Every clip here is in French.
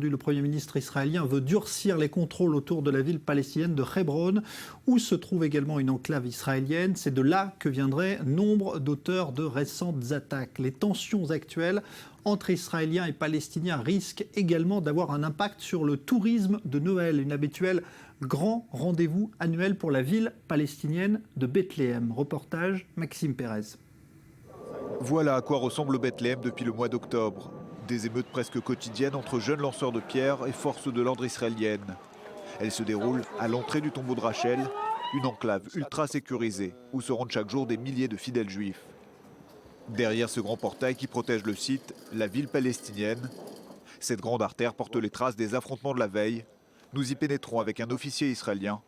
Le Premier ministre israélien veut durcir les contrôles autour de la ville palestinienne de Hebron, où se trouve également une enclave israélienne. C'est de là que viendraient nombre d'auteurs de récentes attaques. Les tensions actuelles entre Israéliens et Palestiniens risquent également d'avoir un impact sur le tourisme de Noël, une habituelle grand rendez-vous annuel pour la ville palestinienne de Bethléem. Reportage Maxime Pérez. Voilà à quoi ressemble Bethléem depuis le mois d'octobre. Des émeutes presque quotidiennes entre jeunes lanceurs de pierres et forces de l'ordre israéliennes. Elles se déroulent à l'entrée du tombeau de Rachel, une enclave ultra sécurisée où se rendent chaque jour des milliers de fidèles juifs. Derrière ce grand portail qui protège le site, la ville palestinienne. Cette grande artère porte les traces des affrontements de la veille. Nous y pénétrons avec un officier israélien,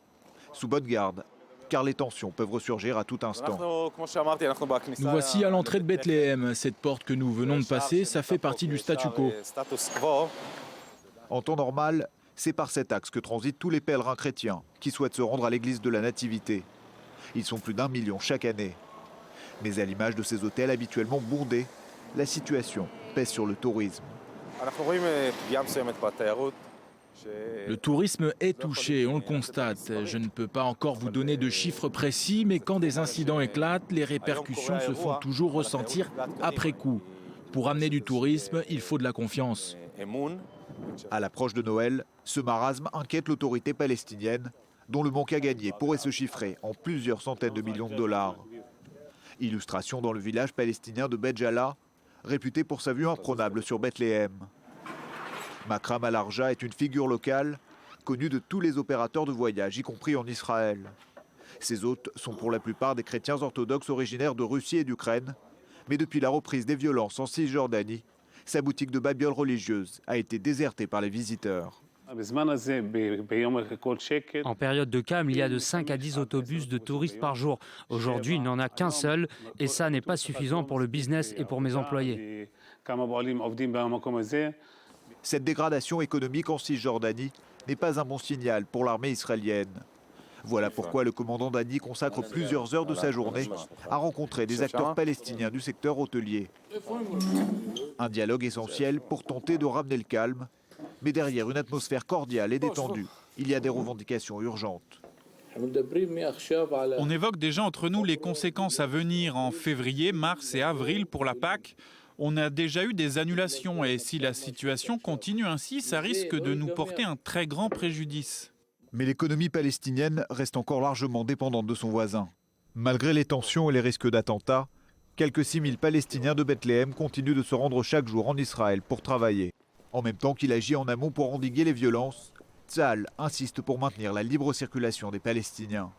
sous bonne garde, car les tensions peuvent ressurgir à tout instant. Nous voici à l'entrée de Bethléem. Cette porte que nous venons de passer, ça fait partie du statu quo. En temps normal, c'est par cet axe que transitent tous les pèlerins chrétiens qui souhaitent se rendre à l'église de la Nativité. Ils sont plus d'1 million chaque année. Mais à l'image de ces hôtels habituellement bondés, la situation pèse sur le tourisme. Le tourisme est touché, on le constate. Je ne peux pas encore vous donner de chiffres précis, mais quand des incidents éclatent, les répercussions se font toujours ressentir après coup. Pour amener du tourisme, il faut de la confiance. À l'approche de Noël, ce marasme inquiète l'autorité palestinienne, dont le manque à gagner pourrait se chiffrer en plusieurs centaines de millions de dollars. Illustration dans le village palestinien de Bet Jala, réputé pour sa vue imprenable sur Bethléem. Makram Al-Arja est une figure locale, connue de tous les opérateurs de voyage, y compris en Israël. Ses hôtes sont pour la plupart des chrétiens orthodoxes originaires de Russie et d'Ukraine. Mais depuis la reprise des violences en Cisjordanie, sa boutique de babioles religieuses a été désertée par les visiteurs. En période de calme, il y a de 5 à 10 autobus de touristes par jour. Aujourd'hui, il n'y en a qu'un seul et ça n'est pas suffisant pour le business et pour mes employés. Cette dégradation économique en Cisjordanie n'est pas un bon signal pour l'armée israélienne. Voilà pourquoi le commandant Dani consacre plusieurs heures de sa journée à rencontrer des acteurs palestiniens du secteur hôtelier. Un dialogue essentiel pour tenter de ramener le calme, mais derrière une atmosphère cordiale et détendue, il y a des revendications urgentes. On évoque déjà entre nous les conséquences à venir en février, mars et avril pour la Pâque. On a déjà eu des annulations et si la situation continue ainsi, ça risque de nous porter un très grand préjudice. Mais l'économie palestinienne reste encore largement dépendante de son voisin. Malgré les tensions et les risques d'attentats, quelques 6 000 Palestiniens de Bethléem continuent de se rendre chaque jour en Israël pour travailler. En même temps qu'il agit en amont pour endiguer les violences, Tzahal insiste pour maintenir la libre circulation des Palestiniens.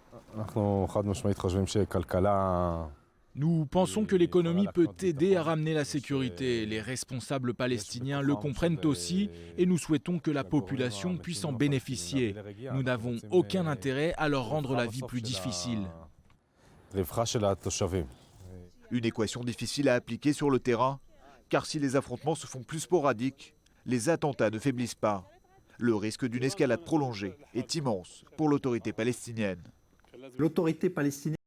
Nous pensons que l'économie peut aider à ramener la sécurité. Les responsables palestiniens le comprennent aussi et nous souhaitons que la population puisse en bénéficier. Nous n'avons aucun intérêt à leur rendre la vie plus difficile. Une équation difficile à appliquer sur le terrain, car si les affrontements se font plus sporadiques, les attentats ne faiblissent pas. Le risque d'une escalade prolongée est immense pour l'autorité palestinienne. L'autorité palestinienne